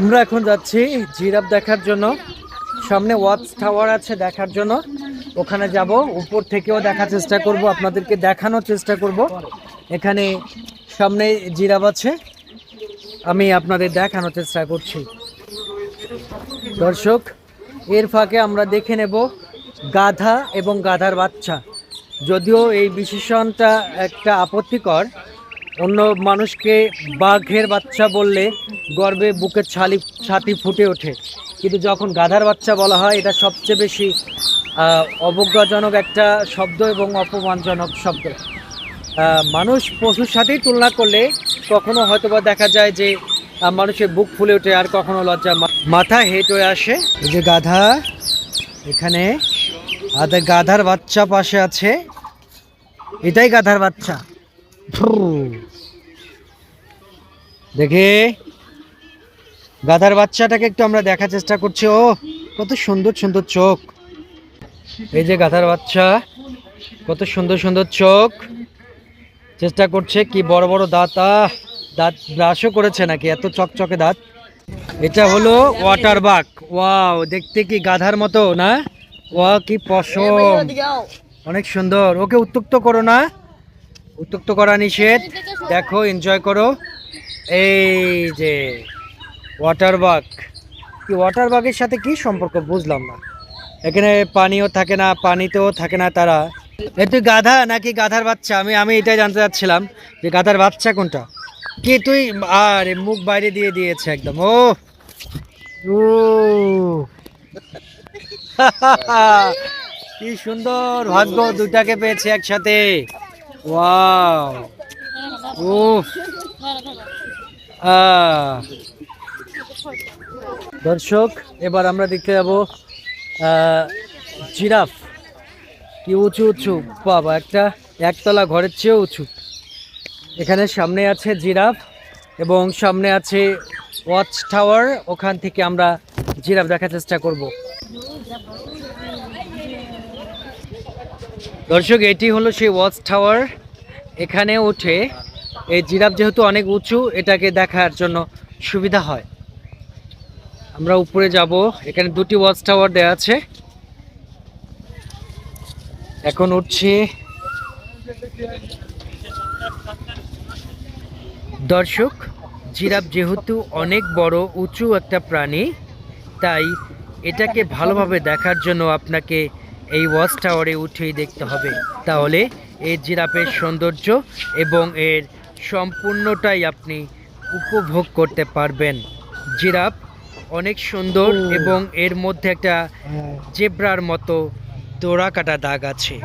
আমরা এখন যাচ্ছি জিরাফ দেখার জন্য। সামনে ওয়াচ টাওয়ার আছে দেখার জন্য, ওখানে যাব। উপর থেকেও দেখার চেষ্টা করব, আপনাদেরকে দেখানোর চেষ্টা করব। এখানে সামনে জিরাফ আছে, আমি আপনাদের দেখানোর চেষ্টা করছি দর্শক। এর ফাঁকে আমরা দেখে নেব গাধা এবং গাধার বাচ্চা। যদিও এই বিশেষণটা একটা আপত্তিকর, অন্য মানুষকে বাঘের বাচ্চা বললে গর্বে বুকের ছাতি ফুটে ওঠে, কিন্তু যখন গাধার বাচ্চা বলা হয় এটা সবচেয়ে বেশি অবজ্ঞাজনক একটা শব্দ এবং অপমানজনক শব্দ। মানুষ পশুর সাথেই তুলনা করলে কখনো হয়তোবা দেখা যায় যে মানুষের বুক ফুলে ওঠে, আর কখনো লজ্জা মাথা হেঁট হয়ে আসে। এই যে গাধা, এখানে গাধার বাচ্চা পাশে আছে, এটাই গাধার বাচ্চা। দেখে গাধার বাচ্চাটাকে একটু আমরা দেখার চেষ্টা করছি। ও কত সুন্দর সুন্দর চোখ, এই যে গাধার বাচ্চা, কত সুন্দর সুন্দর চোখ। চেষ্টা করছে, কি বড় বড় দাঁত, দাঁত ব্রাশও করেছে নাকি, এত চকচকে দাঁত। এটা হলো ওয়াটার বাগ। ওয়াও, দেখতে কি গাধার মতো না? ওয়া কি পশম, অনেক সুন্দর। ওকে উত্ত্যক্ত করো না, উত্ত্যক্ত করা নিষেধ। দেখো, এনজয় করো। এই যে ওয়াটার বাগ, কি ওয়াটার বাগের সাথে কি সম্পর্ক বুঝলাম না। এখানে পানিও থাকে না, পানিতেও থাকে না তারা। তুই গাধা নাকি গাধার বাচ্চা? আমি এটাই জানতে চাচ্ছিলাম যে গাধার বাচ্চা কোনটা। কি তুই? আরে মুখ বাইরে দিয়ে দিয়েছে একদম। ও ও কি সুন্দর ভাগ্য, দুটাকে পেয়েছে একসাথে। ওয়াও, উফ। দর্শক, এবার আমরা দেখতে যাবো জিরাফ। কি উঁচু উঁচু, বাবা, একটা একতলা ঘরের চেয়েও উঁচু। এখানে সামনে আছে জিরাফ এবং সামনে আছে ওয়াচ টাওয়ার, ওখান থেকে আমরা জিরাফ দেখার চেষ্টা করব। দর্শক, এটি হলো সেই ওয়াচ টাওয়ার। এখানে উঠে এই জিরাফ যেহেতু অনেক উঁচু, এটাকে দেখার জন্য সুবিধা হয়। আমরা উপরে যাব, এখানে দুটি ওয়াচ টাওয়ার দেওয়া আছে। এখন উঠছি। দর্শক, জিরাফ যেহেতু অনেক বড় উঁচু একটা প্রাণী, তাই এটাকে ভালোভাবে দেখার জন্য আপনাকে এই ওয়াচ টাওয়ারে উঠেই দেখতে হবে। তাহলে এই জিরাফের সৌন্দর্য এবং এর সম্পূর্ণটাই আপনি উপভোগ করতে পারবেন। জিরাফ অনেক সুন্দর এবং এর মধ্যে একটা জেব্রার মতো ডোরা কাটা দাগ আছে।